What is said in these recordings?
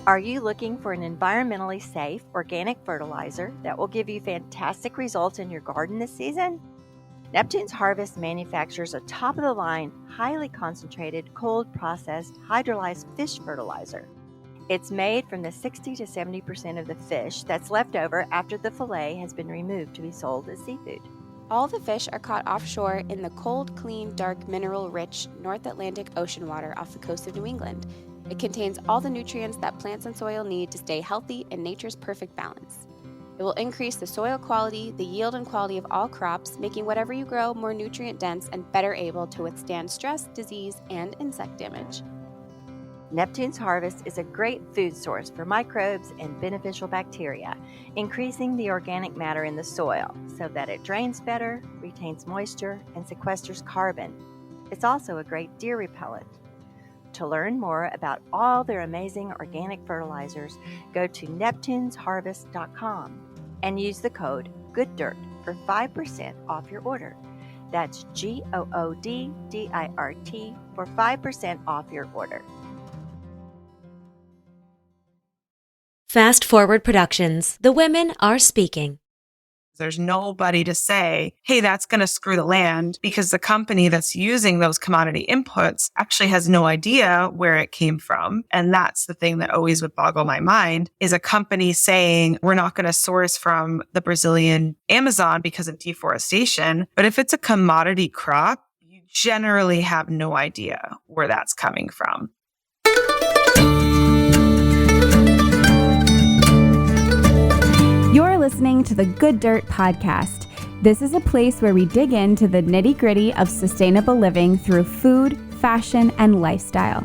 Are you looking for an environmentally safe organic fertilizer that will give you fantastic results in your garden this season? Neptune's Harvest manufactures a top-of-the-line, highly concentrated, cold-processed, hydrolyzed fish fertilizer. It's made from the 60 to 70% of the fish that's left over after the fillet has been removed to be sold as seafood. All the fish are caught offshore in the cold, clean, dark, mineral-rich North Atlantic Ocean water off the coast of New England. It contains all the nutrients that plants and soil need to stay healthy in nature's perfect balance. It will increase the soil quality, the yield and quality of all crops, making whatever you grow more nutrient-dense and better able to withstand stress, disease, and insect damage. Neptune's Harvest is a great food source for microbes and beneficial bacteria, increasing the organic matter in the soil so that it drains better, retains moisture, and sequesters carbon. It's also a great deer repellent. To learn more about all their amazing organic fertilizers, go to neptunesharvest.com and use the code GOODDIRT for 5% off your order. That's GOODDIRT for 5% off your order. Fast Forward Productions. The women are speaking. There's nobody to say, hey, that's going to screw the land, because the company that's using those commodity inputs actually has no idea where it came from. And that's the thing that always would boggle my mind, is a company saying, we're not going to source from the Brazilian Amazon because of deforestation. But if it's a commodity crop, you generally have no idea where that's coming from. You're listening to the Good Dirt Podcast. This is a place where we dig into the nitty-gritty of sustainable living through food, fashion, and lifestyle.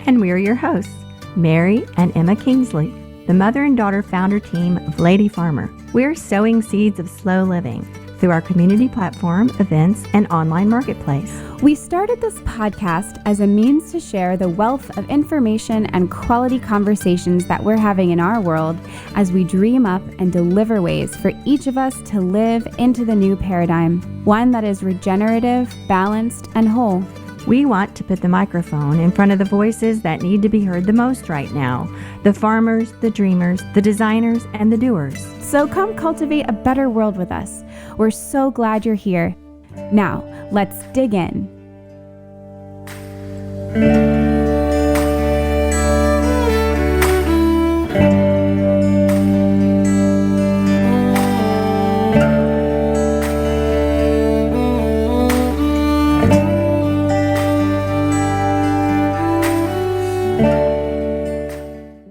And we're your hosts, Mary and Emma Kingsley, the mother and daughter founder team of Lady Farmer. We're sowing seeds of slow living through our community platform, events, and online marketplace. We started this podcast as a means to share the wealth of information and quality conversations that we're having in our world as we dream up and deliver ways for each of us to live into the new paradigm, one that is regenerative, balanced, and whole. We want to put the microphone in front of the voices that need to be heard the most right now. The farmers, the dreamers, the designers, and the doers. So come cultivate a better world with us. We're so glad you're here. Now, let's dig in.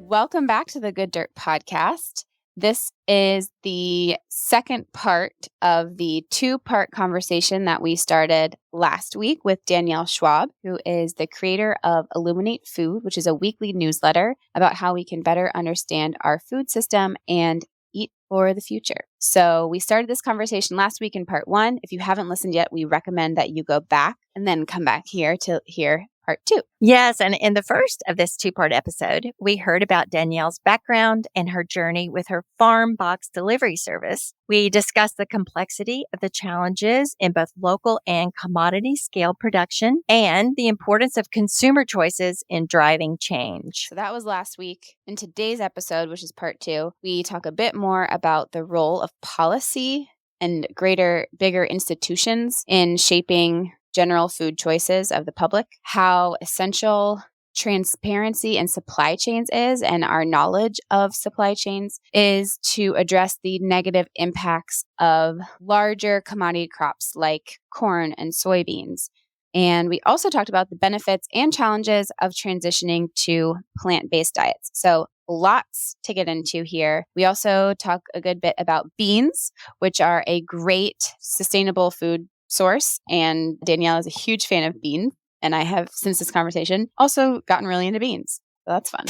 Welcome back to the Good Dirt Podcast. This is the second part of the two-part conversation that we started last week with Danielle Schwab, who is the creator of Illuminate Food, which is a weekly newsletter about how we can better understand our food system and eat for the future. So we started this conversation last week in part one. If you haven't listened yet, we recommend that you go back and then come back here to hear part two. Yes, and in the first of this two-part episode, we heard about Danielle's background and her journey with her farm box delivery service. We discussed the complexity of the challenges in both local and commodity scale production and the importance of consumer choices in driving change. So that was last week. In today's episode, which is part two, we talk a bit more about the role of policy and bigger institutions in shaping general food choices of the public, how essential transparency in supply chains is, and our knowledge of supply chains is to address the negative impacts of larger commodity crops like corn and soybeans. And we also talked about the benefits and challenges of transitioning to plant-based diets. So lots to get into here. We also talk a good bit about beans, which are a great sustainable food source. And Danielle is a huge fan of beans. And I have, since this conversation, also gotten really into beans. So that's fun.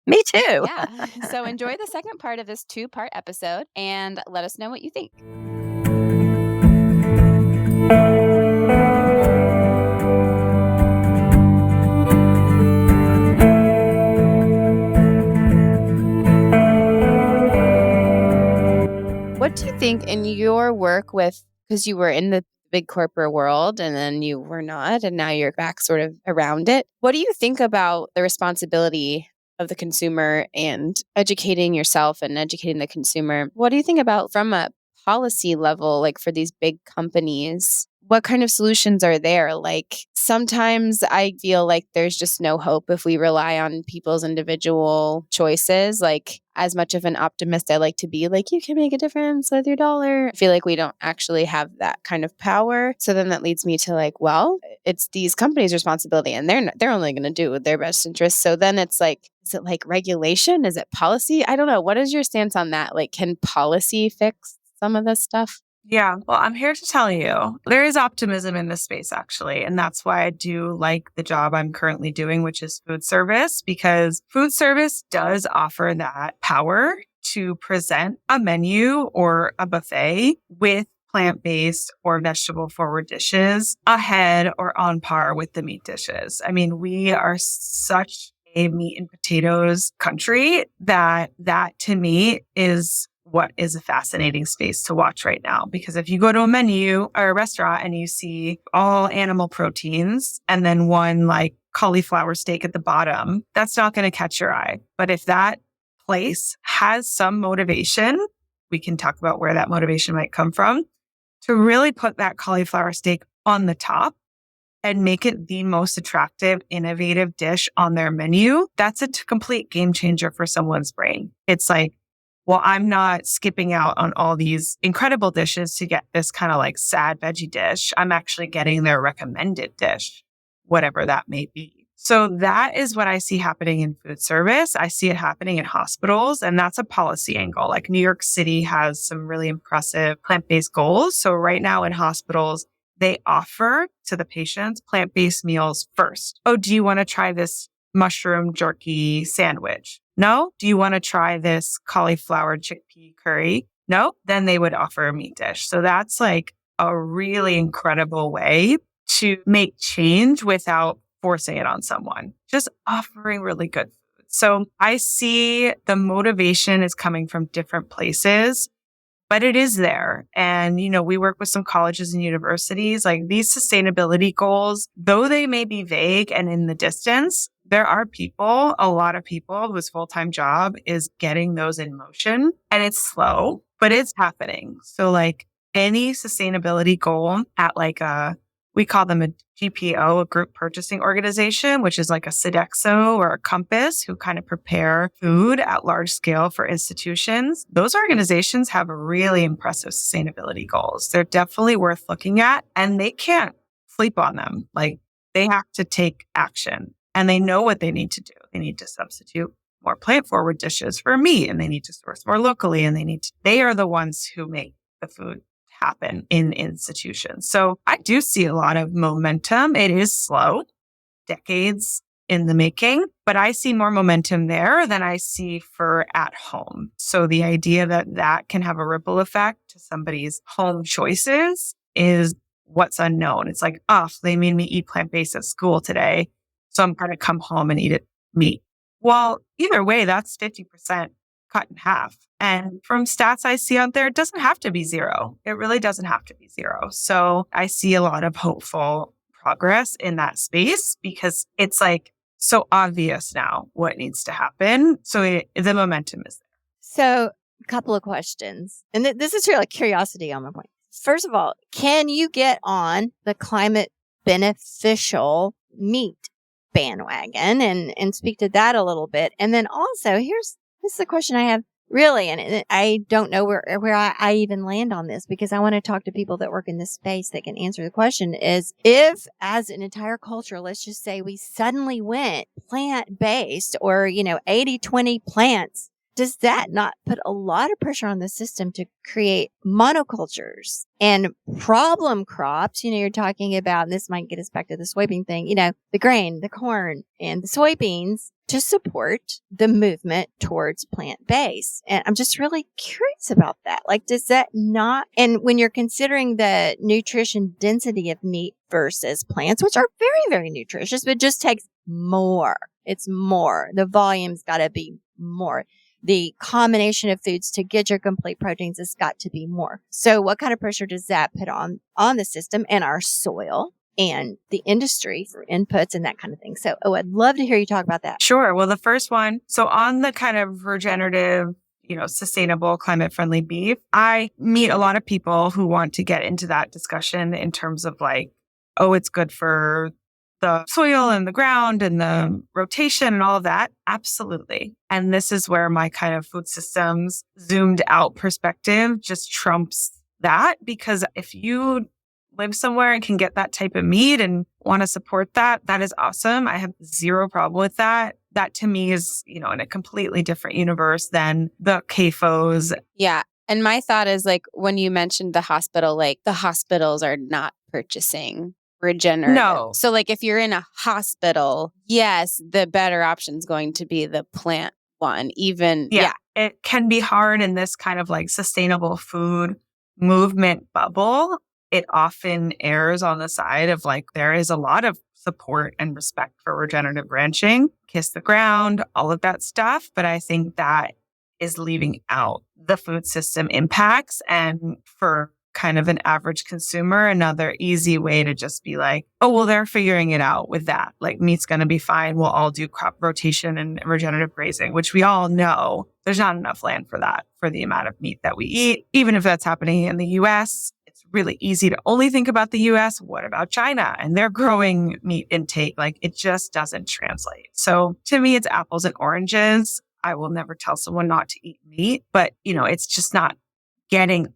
Me too. Yeah. So enjoy the second part of this two-part episode and let us know what you think. What do you think in your work with, because you were in the big corporate world and then you were not, and now you're back sort of around it. What do you think about the responsibility of the consumer and educating yourself and educating the consumer. What do you think about from a policy level, like for these big companies? What kind of solutions are there? Like sometimes I feel like there's just no hope if we rely on people's individual choices. Like as much of an optimist I like to be, like you can make a difference with your dollar. I feel like we don't actually have that kind of power. So then that leads me to like, well, it's these companies' responsibility and they're only going to do their best interest. So then it's like, is it like regulation? Is it policy? I don't know. What is your stance on that? Like, can policy fix some of this stuff? Yeah, well, I'm here to tell you there is optimism in this space, actually. And that's why I do like the job I'm currently doing, which is food service, because food service does offer that power to present a menu or a buffet with plant-based or vegetable-forward dishes ahead or on par with the meat dishes. I mean, we are such a meat and potatoes country that to me is what is a fascinating space to watch right now. Because if you go to a menu or a restaurant and you see all animal proteins and then one like cauliflower steak at the bottom, that's not going to catch your eye. But if that place has some motivation, we can talk about where that motivation might come from, to really put that cauliflower steak on the top and make it the most attractive, innovative dish on their menu, that's a complete game changer for someone's brain. It's like, well, I'm not skipping out on all these incredible dishes to get this kind of like sad veggie dish. I'm actually getting their recommended dish, whatever that may be. So that is what I see happening in food service. I see it happening in hospitals, and that's a policy angle. Like New York City has some really impressive plant-based goals. So right now in hospitals, they offer to the patients plant-based meals first. Oh, do you want to try this mushroom jerky sandwich? No? Do you want to try this cauliflower chickpea curry? No? Then they would offer a meat dish. So that's like a really incredible way to make change without forcing it on someone, just offering really good food. So I see the motivation is coming from different places, but it is there. And, we work with some colleges and universities. Like these sustainability goals, though they may be vague and in the distance, there are a lot of people whose full-time job is getting those in motion, and it's slow, but it's happening. So like any sustainability goal at we call them a GPO, a group purchasing organization, which is like a Sodexo or a Compass, who kind of prepare food at large scale for institutions. Those organizations have really impressive sustainability goals. They're definitely worth looking at, and they can't sleep on them. Like they have to take action. And they know what they need to do. They need to substitute more plant-forward dishes for meat, and they need to source more locally, and they are the ones who make the food happen in institutions. So I do see a lot of momentum. It is slow, decades in the making, but I see more momentum there than I see for at home. So the idea that can have a ripple effect to somebody's home choices is what's unknown. It's like, they made me eat plant-based at school today, so I'm going to come home and eat meat. Well, either way, that's 50% cut in half. And from stats I see out there, it doesn't have to be zero. It really doesn't have to be zero. So I see a lot of hopeful progress in that space because it's like so obvious now what needs to happen. So the momentum is there. So a couple of questions. And this is really curiosity on my point. First of all, can you get on the climate beneficial meat bandwagon and speak to that a little bit? And then also, this is the question I have really, and I don't know where I even land on this because I want to talk to people that work in this space that can answer the question is, if as an entire culture, let's just say we suddenly went plant-based or, 80-20 plants, does that not put a lot of pressure on the system to create monocultures and problem crops? You're talking about, and this might get us back to the soybean thing, the grain, the corn, and the soybeans to support the movement towards plant-based. And I'm just really curious about that. Like, does that not, and when you're considering the nutrition density of meat versus plants, which are very, very nutritious, but just takes more. It's more. The volume's got to be more. The combination of foods to get your complete proteins has got to be more. So what kind of pressure does that put on the system and our soil and the industry for inputs and that kind of thing. So, I'd love to hear you talk about that. Sure. Well, the first one, so on the kind of regenerative, sustainable, climate friendly beef, I meet a lot of people who want to get into that discussion in terms of like, oh, it's good for the soil and the ground and the rotation and all of that. Absolutely. And this is where my kind of food systems zoomed out perspective just trumps that, because if you live somewhere and can get that type of meat and want to support that, that is awesome. I have zero problem with that. That to me is, in a completely different universe than the CAFOs. Yeah. And my thought is like when you mentioned the hospital, like the hospitals are not purchasing regenerative. No. So like if you're in a hospital, yes, the better option is going to be the plant one. Even, yeah. It can be hard in this kind of like sustainable food movement bubble. It often errs on the side of like, there is a lot of support and respect for regenerative ranching, kiss the ground, all of that stuff. But I think that is leaving out the food system impacts. And for kind of an average consumer, another easy way to just be like, oh, well, they're figuring it out with that. Like meat's going to be fine. We'll all do crop rotation and regenerative grazing, which we all know there's not enough land for that, for the amount of meat that we eat. Even if that's happening in the US, it's really easy to only think about the US. What about China and their growing meat intake? Like it just doesn't translate. So to me, it's apples and oranges. I will never tell someone not to eat meat, but it's just not getting at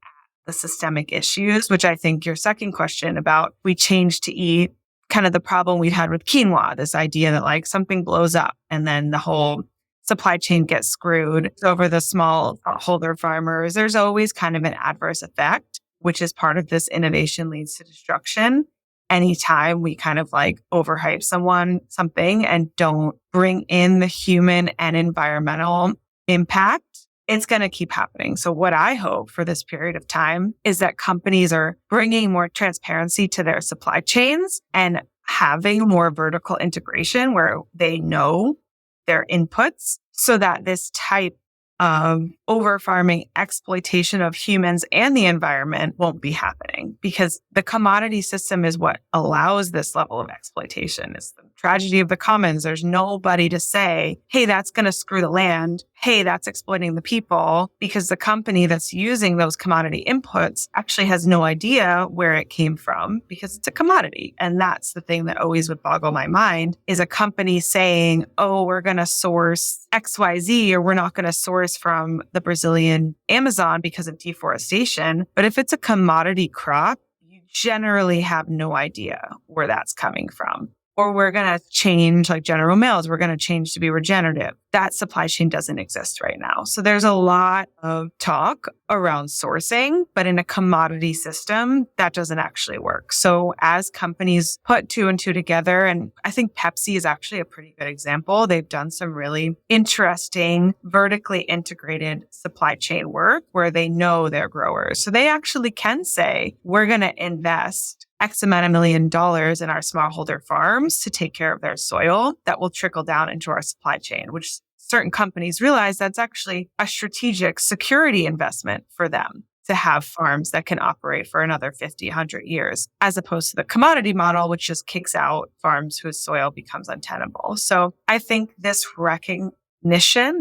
the systemic issues, which I think your second question about we change to eat, kind of the problem we'd had with quinoa, this idea that like something blows up and then the whole supply chain gets screwed over the small holder farmers. There's always kind of an adverse effect, which is part of this innovation leads to destruction. Anytime we kind of like overhype something and don't bring in the human and environmental impact, it's going to keep happening. So what I hope for this period of time is that companies are bringing more transparency to their supply chains and having more vertical integration where they know their inputs so that this type of over-farming exploitation of humans and the environment won't be happening, because the commodity system is what allows this level of exploitation. It's the tragedy of the commons. There's nobody to say, hey, that's going to screw the land. Hey, that's exploiting the people, because the company that's using those commodity inputs actually has no idea where it came from because it's a commodity. And that's the thing that always would boggle my mind, is a company saying, oh, we're going to source XYZ, or we're not going to source from the Brazilian Amazon because of deforestation. But if it's a commodity crop, you generally have no idea where that's coming from. Or we're going to change, like General Mills, we're going to change to be regenerative. That supply chain doesn't exist right now. So there's a lot of talk around sourcing, but in a commodity system, that doesn't actually work. So as companies put two and two together, and I think Pepsi is actually a pretty good example. They've done some really interesting vertically integrated supply chain work where they know their growers. So they actually can say, we're going to invest X amount of $1 million in our smallholder farms to take care of their soil that will trickle down into our supply chain, which certain companies realize that's actually a strategic security investment for them to have farms that can operate for another 50, 100 years, as opposed to the commodity model, which just kicks out farms whose soil becomes untenable. So I think this recognition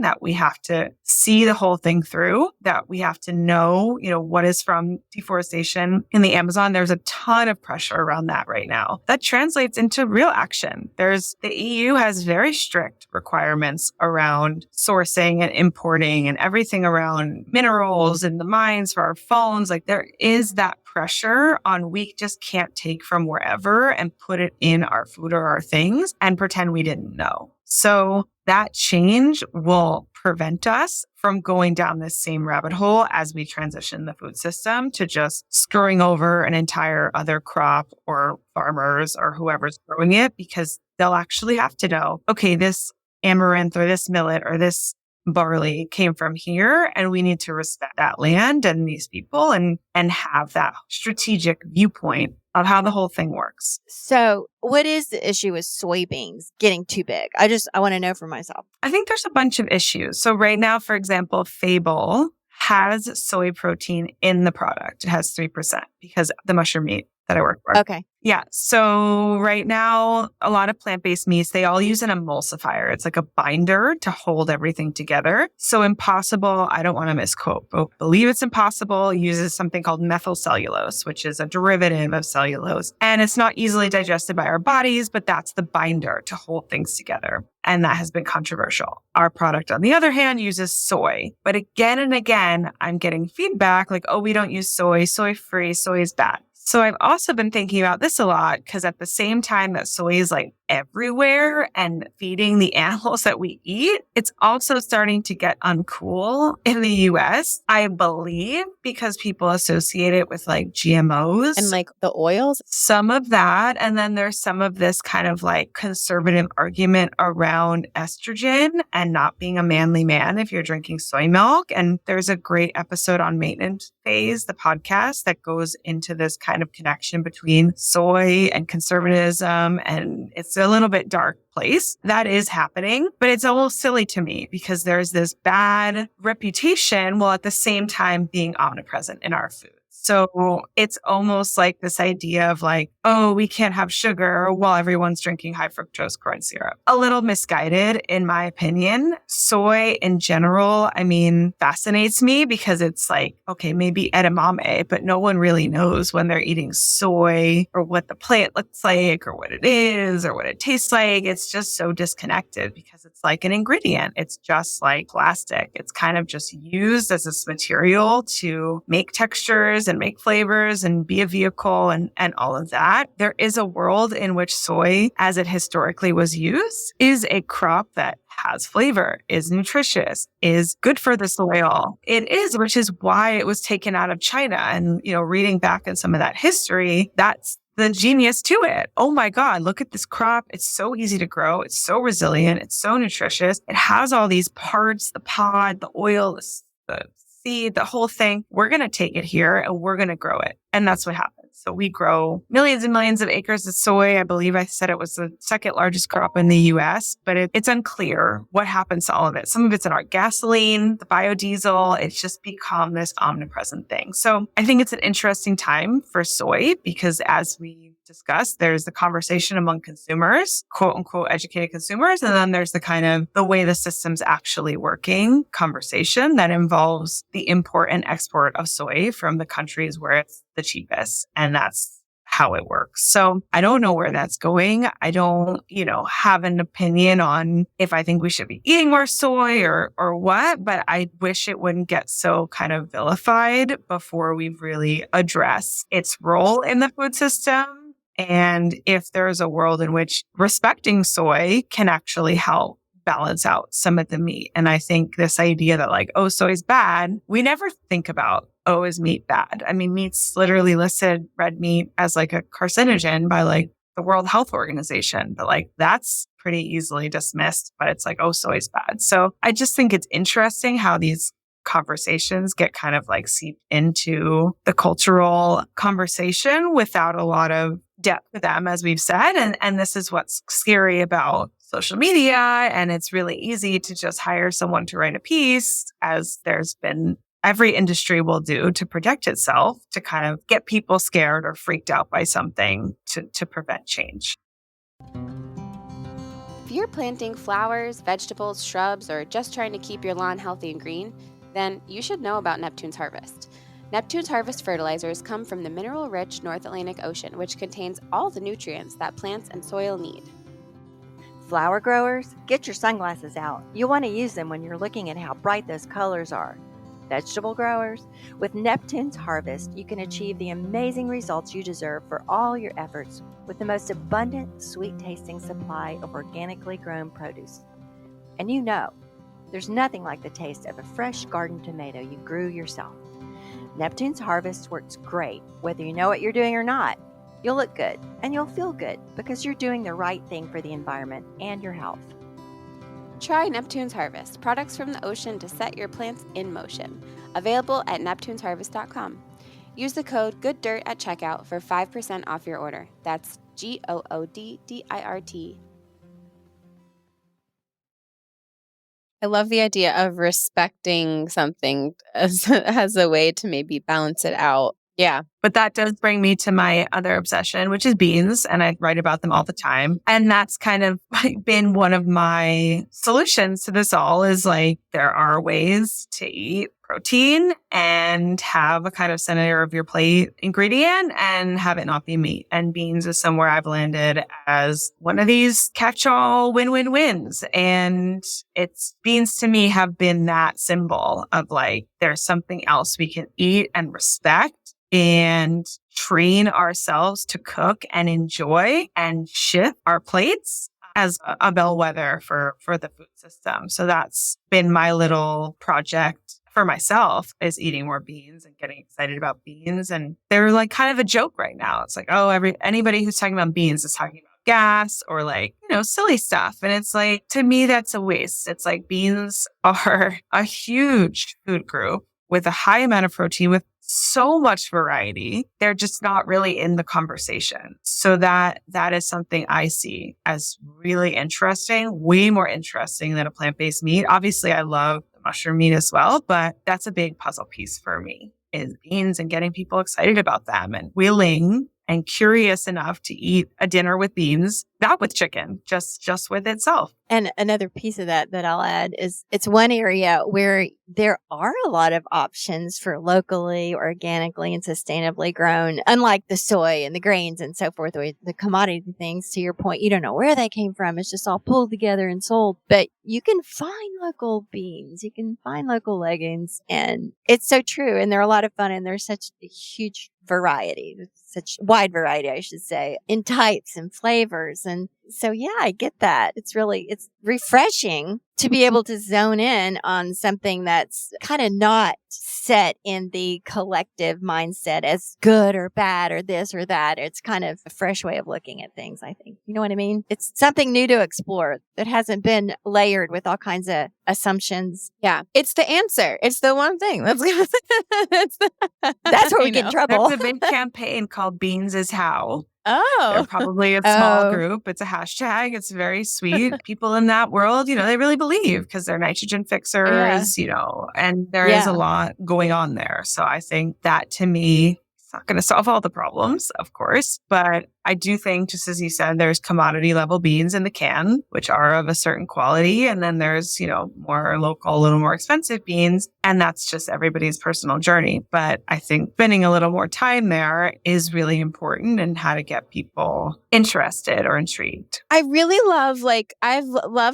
that we have to see the whole thing through, that we have to know, what is from deforestation in the Amazon. There's a ton of pressure around that right now. That translates into real action. The EU has very strict requirements around sourcing and importing and everything around minerals and the mines for our phones. Like there is that pressure on, we just can't take from wherever and put it in our food or our things and pretend we didn't know. So that change will prevent us from going down this same rabbit hole as we transition the food system to just screwing over an entire other crop or farmers or whoever's growing it, because they'll actually have to know, okay, this amaranth or this millet or this barley came from here, and we need to respect that land and these people and have that strategic viewpoint of how the whole thing works. So what is the issue with soybeans getting too big? I want to know for myself. I think there's a bunch of issues. So right now, for example, Fable has soy protein in the product. It has 3% because the mushroom meat that I work for. Okay. Yeah. So right now, a lot of plant-based meats, they all use an emulsifier. It's like a binder to hold everything together. So Impossible, I don't want to misquote, but believe it's Impossible, uses something called methylcellulose, which is a derivative of cellulose. And it's not easily digested by our bodies, but that's the binder to hold things together. And that has been controversial. Our product, on the other hand, uses soy. But again and again, I'm getting feedback like, oh, we don't use soy, soy-free, soy is bad. So I've also been thinking about this a lot because at the same time that soy is like everywhere and feeding the animals that we eat, it's also starting to get uncool in the US, I believe, because people associate it with like GMOs. And like the oils? Some of that. And then there's some of this kind of like conservative argument around estrogen and not being a manly man if you're drinking soy milk. And there's a great episode on Maintenance Phase, the podcast, that goes into this kind of connection between soy and conservatism. And it's a little bit dark place that is happening, but it's almost silly to me because there's this bad reputation while at the same time being omnipresent in our food. So it's almost like this idea of like, oh, we can't have sugar while everyone's drinking high fructose corn syrup. A little misguided, in my opinion. Soy in general, I mean, fascinates me because it's like, okay, maybe edamame, but no one really knows when they're eating soy or what the plant looks like or what it is or what it tastes like. It's just so disconnected because it's like an ingredient. It's just like plastic. It's kind of just used as this material to make textures and make flavors and be a vehicle and all of that. There is a world in which soy, as it historically was used, is a crop that has flavor, is nutritious, is good for the soil. It is, which is why it was taken out of China. And, reading back in some of that history, that's the genius to it. Oh my God, look at this crop. It's so easy to grow. It's so resilient. It's so nutritious. It has all these parts, the pod, the oil, the seed, the whole thing. We're going to take it here and we're going to grow it. And that's what happens. So we grow millions and millions of acres of soy. I believe I said it was the second largest crop in the US, but it's unclear what happens to all of it. Some of it's in our gasoline, the biodiesel. It's just become this omnipresent thing. So I think it's an interesting time for soy because as we discussed, there's the conversation among consumers, quote unquote, educated consumers. And then there's the kind of the way the system's actually working conversation that involves the import and export of soy from the countries where it's the cheapest. And that's how it works. So I don't know where that's going. I don't, have an opinion on if I think we should be eating more soy or what, but I wish it wouldn't get so kind of vilified before we really address its role in the food system. And if there's a world in which respecting soy can actually help balance out some of the meat. And I think this idea that like, oh, soy's bad, we never think about, oh, is meat bad? I mean, meat's literally listed red meat as like a carcinogen by like the World Health Organization, but like that's pretty easily dismissed, but it's like, oh, soy's bad. So I just think it's interesting how these conversations get kind of like seeped into the cultural conversation without a lot of depth with them, as we've said. And this is what's scary about social media. And it's really easy to just hire someone to write a piece, as there's been every industry will do to protect itself, to kind of get people scared or freaked out by something to prevent change. If you're planting flowers, vegetables, shrubs, or just trying to keep your lawn healthy and green, then you should know about Neptune's Harvest. Neptune's Harvest fertilizers come from the mineral-rich North Atlantic Ocean, which contains all the nutrients that plants and soil need. Flower growers, get your sunglasses out. You'll want to use them when you're looking at how bright those colors are. Vegetable growers, with Neptune's Harvest, you can achieve the amazing results you deserve for all your efforts with the most abundant, sweet-tasting supply of organically grown produce. And there's nothing like the taste of a fresh garden tomato you grew yourself. Neptune's Harvest works great, whether you know what you're doing or not. You'll look good and you'll feel good because you're doing the right thing for the environment and your health. Try Neptune's Harvest, products from the ocean to set your plants in motion. Available at neptunesharvest.com. Use the code GOODDIRT at checkout for 5% off your order. That's GOODDIRT. I love the idea of respecting something as a way to maybe balance it out. Yeah. But that does bring me to my other obsession, which is beans. And I write about them all the time. And that's kind of been one of my solutions to this all is like, there are ways to eat protein and have a kind of center of your plate ingredient and have it not be meat. And beans is somewhere I've landed as one of these catch-all win-win-wins. And it's beans to me have been that symbol of like, there's something else we can eat and respect and train ourselves to cook and enjoy and shift our plates as a bellwether for the food system. So that's been my little project for myself is eating more beans and getting excited about beans. And they're like kind of a joke right now. It's like, oh, anybody who's talking about beans is talking about gas or like, silly stuff. And it's like, to me, that's a waste. It's like beans are a huge food group with a high amount of protein, with so much variety. They're just not really in the conversation. So that is something I see as really interesting, way more interesting than a plant-based meat. Obviously, I love the mushroom meat as well, but that's a big puzzle piece for me is beans and getting people excited about them and willing and curious enough to eat a dinner with beans, not with chicken, just with itself. And another piece of that I'll add is it's one area where there are a lot of options for locally, organically, and sustainably grown, unlike the soy and the grains and so forth, or the commodity things. To your point, you don't know where they came from. It's just all pulled together and sold. But you can find local beans. You can find local legumes. And it's so true. And they're a lot of fun. And there's such a huge variety, such wide variety, I should say, in types and flavors. And so, yeah, I get that. It's refreshing to be able to zone in on something that's kind of not set in the collective mindset as good or bad or this or that. It's kind of a fresh way of looking at things, I think. You know what I mean? It's something new to explore that hasn't been layered with all kinds of assumptions. Yeah. It's the answer. It's the one thing. That's where we get in trouble. There's a big campaign called Beans is How. Oh. They're probably a small group. It's a hashtag. It's very sweet. People in that world, they really believe because they're nitrogen fixers, and there is a lot going on there. So I think that to me, it's not going to solve all the problems, of course, but I do think, just as you said, there's commodity level beans in the can, which are of a certain quality. And then there's, more local, a little more expensive beans. And that's just everybody's personal journey. But I think spending a little more time there is really important in how to get people interested or intrigued. I really love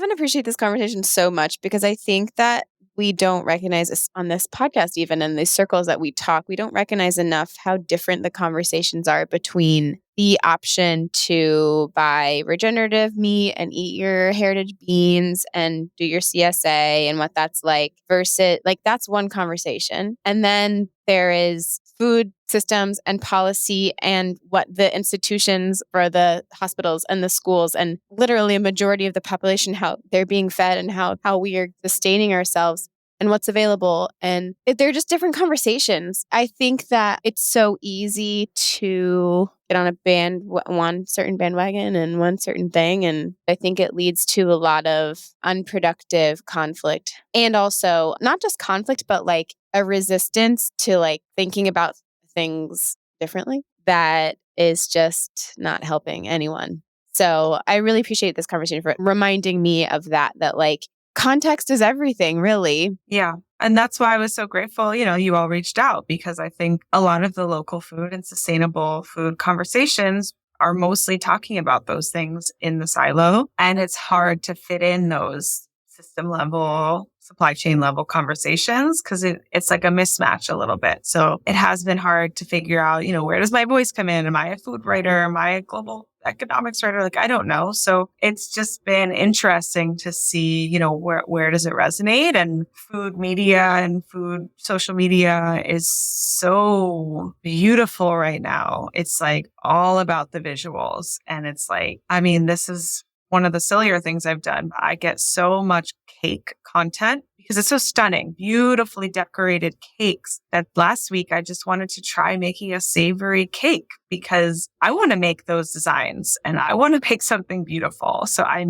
and appreciate this conversation so much because I think that we don't recognize on this podcast, even in the circles that we talk, we don't recognize enough how different the conversations are between the option to buy regenerative meat and eat your heritage beans and do your CSA and what that's like versus that's one conversation. And then there is food systems and policy and what the institutions for the hospitals and the schools and literally a majority of the population, how they're being fed and how we are sustaining ourselves and what's available. And they're just different conversations. I think that it's so easy to get on one certain bandwagon and one certain thing. And I think it leads to a lot of unproductive conflict and also not just conflict, but a resistance to thinking about things differently that is just not helping anyone. So I really appreciate this conversation for reminding me of that context is everything, really. Yeah. And that's why I was so grateful, you all reached out because I think a lot of the local food and sustainable food conversations are mostly talking about those things in the silo. And it's hard to fit in those system level, supply chain level conversations because it's like a mismatch a little bit. So it has been hard to figure out, where does my voice come in? Am I a food writer? Am I a global economics writer? I don't know. So it's just been interesting to see, where does it resonate? And food media and food social media is so beautiful right now. It's all about the visuals. And it's this is one of the sillier things I've done. I get so much cake content because it's so stunning, beautifully decorated cakes that last week I just wanted to try making a savory cake because I want to make those designs and I want to make something beautiful. So I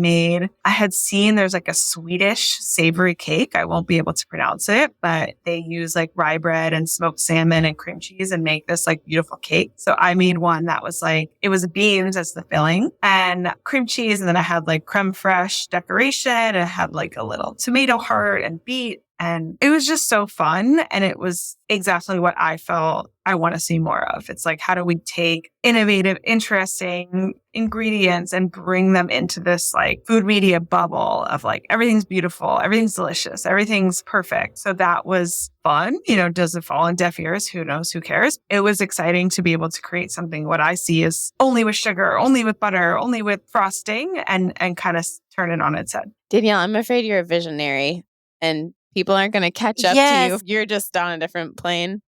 had seen there's like a Swedish savory cake. I won't be able to pronounce it, but they use like rye bread and smoked salmon and cream cheese and make this like beautiful cake. So I made one that was like, it was beans as the filling and cream cheese. And then I had like creme fraiche decoration and I had like a little tomato heart and beet. And it was just so fun. And it was exactly what I felt I want to see more of. It's like, how do we take innovative, interesting ingredients and bring them into this like food media bubble of like, everything's beautiful, everything's delicious, everything's perfect. So that was fun. Does it fall on deaf ears? Who knows? Who cares? It was exciting to be able to create something what I see is only with sugar, only with butter, only with frosting and kind of turn it on its head. Danielle, I'm afraid you're a visionary and people aren't going to catch up to you. You're just on a different plane.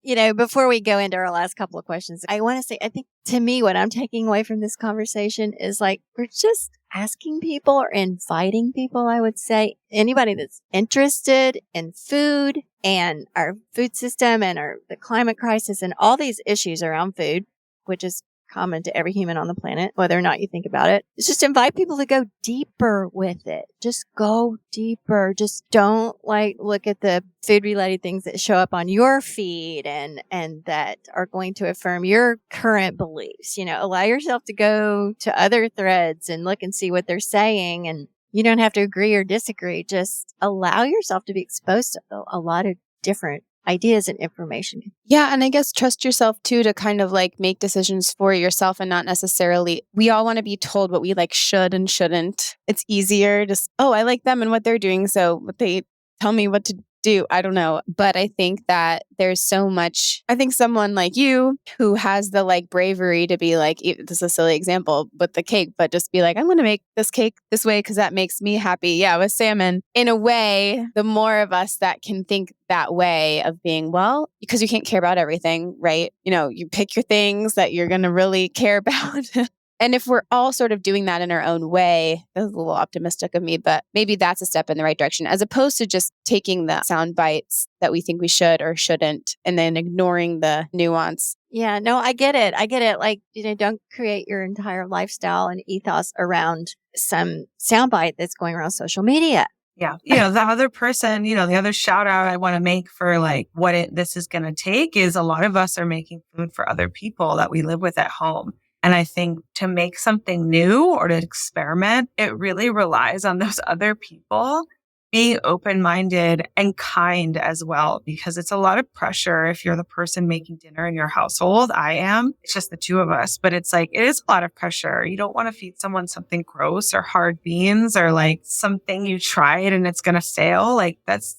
Before we go into our last couple of questions, I want to say, I think to me, what I'm taking away from this conversation is like, we're just asking people or inviting people, I would say, anybody that's interested in food and our food system and the climate crisis and all these issues around food, which is common to every human on the planet, whether or not you think about it. It's just invite people to go deeper with it. Just go deeper. Just don't look at the food related things that show up on your feed and that are going to affirm your current beliefs. Allow yourself to go to other threads and look and see what they're saying. And you don't have to agree or disagree. Just allow yourself to be exposed to a lot of different ideas and information. Yeah. And I guess trust yourself too, to kind of like make decisions for yourself and not necessarily, we all want to be told what we like should and shouldn't. It's easier just, I like them and what they're doing. So what they tell me what to do, I don't know. But I think that there's so much, I think someone like you who has the like bravery to be like, this is a silly example, but the cake, but just be like, I'm going to make this cake this way because that makes me happy. Yeah, with salmon. In a way, the more of us that can think that way of being, well, because you can't care about everything, right? You pick your things that you're going to really care about. And if we're all sort of doing that in our own way, that's a little optimistic of me, but maybe that's a step in the right direction, as opposed to just taking the sound bites that we think we should or shouldn't and then ignoring the nuance. Yeah, no, I get it. Like, don't create your entire lifestyle and ethos around some soundbite that's going around social media. Yeah. The other person, the other shout out I want to make for like this is going to take is a lot of us are making food for other people that we live with at home. And I think to make something new or to experiment, it really relies on those other people being open-minded and kind as well, because it's a lot of pressure if you're the person making dinner in your household. I am. It's just the two of us, but it's like, it is a lot of pressure. You don't want to feed someone something gross or hard beans or like something you tried and it's going to fail. Like that's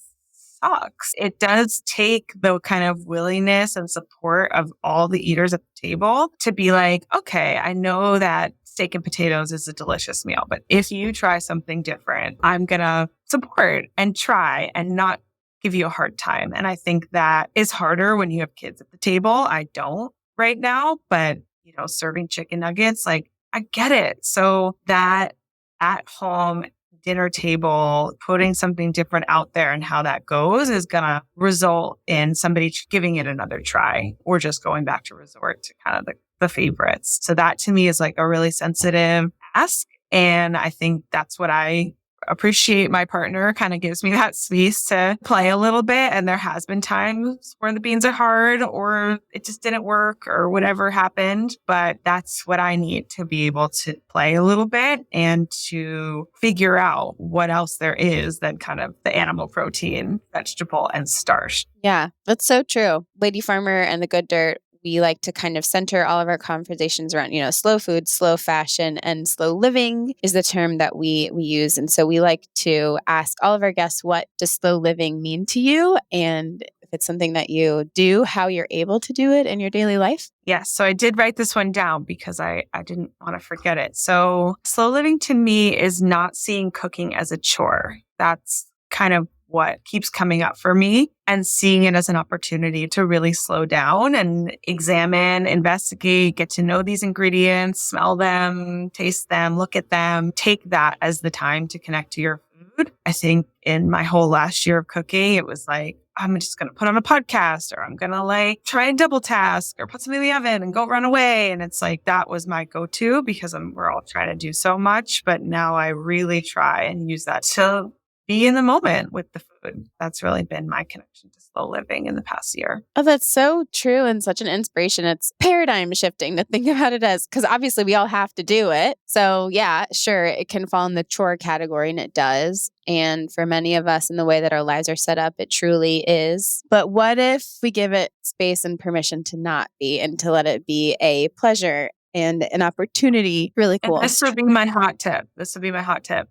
sucks. It does take the kind of willingness and support of all the eaters at the table to be like, okay, I know that steak and potatoes is a delicious meal, but if you try something different, I'm going to support and try and not give you a hard time. And I think that is harder when you have kids at the table. I don't right now, but serving chicken nuggets, like I get it. So that at home dinner table, putting something different out there and how that goes is going to result in somebody giving it another try or just going back to resort to kind of the favorites. So that to me is like a really sensitive ask. And I think that's what I appreciate. My partner kind of gives me that space to play a little bit. And there has been times where the beans are hard or it just didn't work or whatever happened. But that's what I need to be able to play a little bit and to figure out what else there is than kind of the animal protein, vegetable, and starch. Yeah, that's so true. Lady Farmer and the Good Dirt, we like to kind of center all of our conversations around, slow food, slow fashion, and slow living is the term that we use. And so we like to ask all of our guests, what does slow living mean to you? And if it's something that you do, how you're able to do it in your daily life? Yes. So I did write this one down because I didn't want to forget it. So slow living to me is not seeing cooking as a chore. That's kind of what keeps coming up for me, and seeing it as an opportunity to really slow down and examine, investigate, get to know these ingredients, smell them, taste them, look at them, take that as the time to connect to your food food. I think in my whole last year of cooking, it was like, I'm just going to put on a podcast, or I'm going to like try and double task or put something in the oven and go run away. And it's like, that was my go-to because we're all trying to do so much. But now I really try and use that to be in the moment with the food. That's really been my connection to slow living in the past year. Oh, that's so true and such an inspiration. It's paradigm shifting to think about it as, because obviously we all have to do it. So yeah, sure, it can fall in the chore category, and it does. And for many of us in the way that our lives are set up, it truly is. But what if we give it space and permission to not be, and to let it be a pleasure and an opportunity? Really cool. And this would be my hot tip.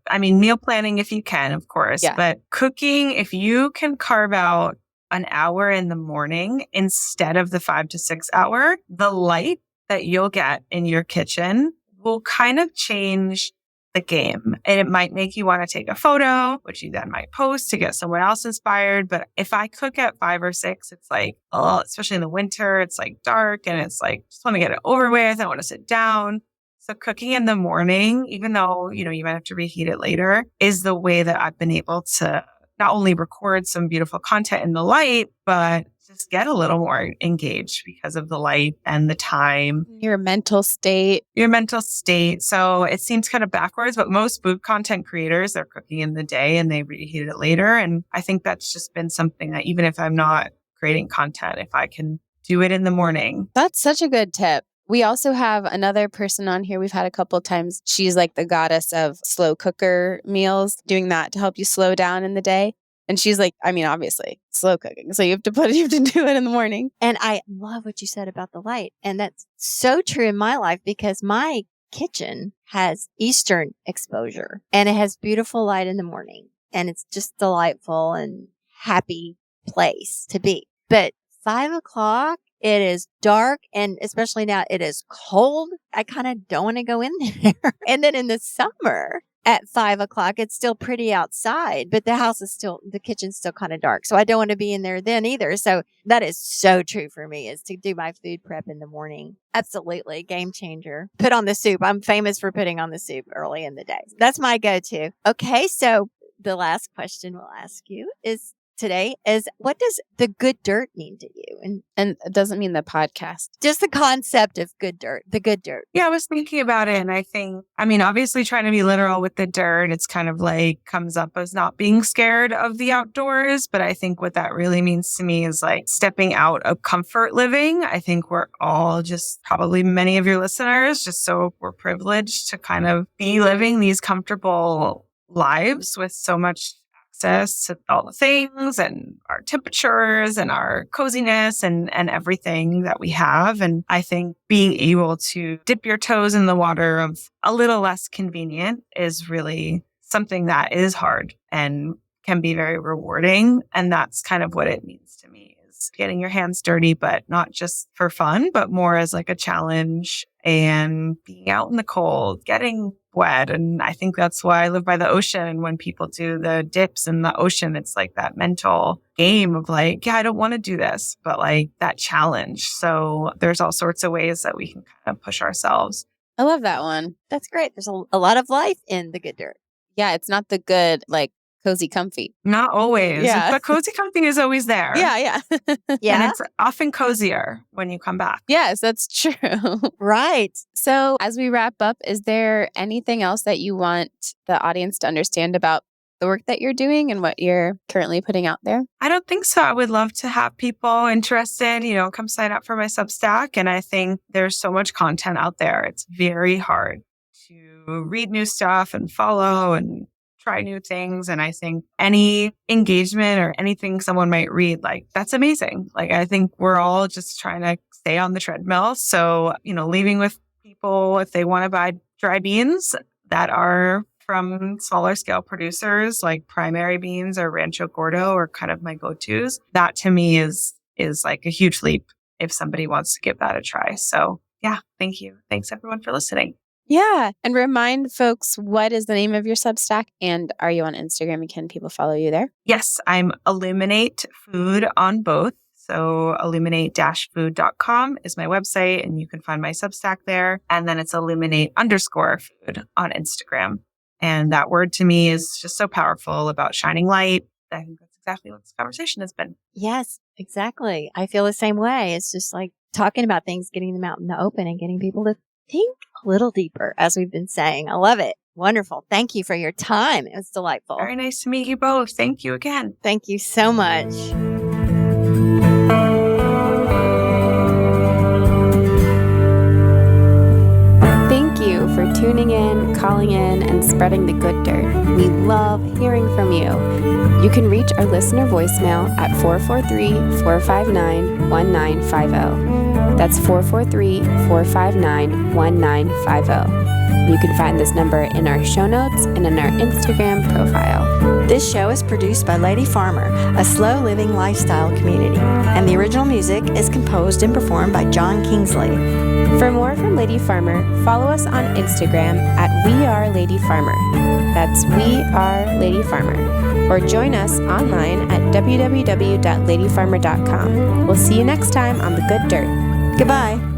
I mean, meal planning if you can, of course, but cooking, if you can carve out an hour in the morning instead of the 5 to 6 hour, the light that you'll get in your kitchen will kind of change the game. And it might make you want to take a photo, which you then might post to get someone else inspired. But if I cook at 5 or 6, it's like, oh, especially in the winter, it's like dark and it's like, just want to get it over with. I want to sit down. So cooking in the morning, even though, you might have to reheat it later, is the way that I've been able to not only record some beautiful content in the light, but just get a little more engaged because of the light and the time. Your mental state. So it seems kind of backwards, but most food content creators, they're cooking in the day and they reheat it later. And I think that's just been something that even if I'm not creating content, if I can do it in the morning. That's such a good tip. We also have another person on here we've had a couple of times. She's like the goddess of slow cooker meals, doing that to help you slow down in the day. And she's like, I mean, obviously, slow cooking. So you have to do it in the morning. And I love what you said about the light. And that's so true in my life because my kitchen has Eastern exposure and it has beautiful light in the morning. And it's just delightful and happy place to be. But 5 o'clock, it is dark, and especially now it is cold. I kind of don't want to go in there. And then in the summer at 5 o'clock, it's still pretty outside, but the kitchen's still kind of dark. So I don't want to be in there then either. So that is so true for me, is to do my food prep in the morning. Absolutely. Game changer. Put on the soup. I'm famous for putting on the soup early in the day. That's my go-to. Okay. So the last question we'll ask you today is, what does the good dirt mean to you? And it doesn't mean the podcast. Just the concept of good dirt, the good dirt. Yeah, I was thinking about it. And I think, obviously trying to be literal with the dirt, it's kind of like comes up as not being scared of the outdoors. But I think what that really means to me is like stepping out of comfort living. I think we're all just, probably many of your listeners, just so we're privileged to kind of be living these comfortable lives with so much access to all the things and our temperatures and our coziness and everything that we have. And I think being able to dip your toes in the water of a little less convenient is really something that is hard and can be very rewarding. And that's kind of what it means to me, is getting your hands dirty, but not just for fun, but more as like a challenge and being out in the cold, getting wet. And I think that's why I live by the ocean. And when people do the dips in the ocean, it's like that mental game of like, yeah, I don't want to do this, but like that challenge. So there's all sorts of ways that we can kind of push ourselves. I love that one. That's great. There's a lot of life in the good dirt. Yeah, it's not the good, like, cozy comfy. Not always. Yeah. But cozy comfy is always there. Yeah. Yeah. And it's often cozier when you come back. Yes, that's true. Right. So as we wrap up, is there anything else that you want the audience to understand about the work that you're doing and what you're currently putting out there? I don't think so. I would love to have people interested, come sign up for my Substack. And I think there's so much content out there. It's very hard to read new stuff and follow and try new things. And I think any engagement or anything someone might read, like, that's amazing. Like, I think we're all just trying to stay on the treadmill. So, leaving with people, if they want to buy dry beans that are from smaller scale producers, like Primary Beans or Rancho Gordo are kind of my go-tos. That to me is like a huge leap if somebody wants to give that a try. So yeah, thank you. Thanks everyone for listening. Yeah. And remind folks, what is the name of your Substack? And are you on Instagram? And can people follow you there? Yes, I'm Illuminate Food on both. So illuminate-food.com is my website, and you can find my Substack there. And then it's illuminate_food on Instagram. And that word to me is just so powerful about shining light. I think that's exactly what this conversation has been. Yes, exactly. I feel the same way. It's just like talking about things, getting them out in the open and getting people to think a little deeper, as we've been saying. I love it. Wonderful. Thank you for your time. It was delightful. Very nice to meet you both. Thank you again. Thank you so much. Thank you for tuning in, calling in, and spreading the good dirt. We love hearing from you. You can reach our listener voicemail at 443-459-1950. That's 443-459-1950. You can find this number in our show notes and in our Instagram profile. This show is produced by Lady Farmer, a slow living lifestyle community, and the original music is composed and performed by John Kingsley. For more from Lady Farmer, follow us on Instagram at WeAreLadyFarmer. That's WeAreLadyFarmer. Or join us online at www.ladyfarmer.com. We'll see you next time on The Good Dirt. Goodbye.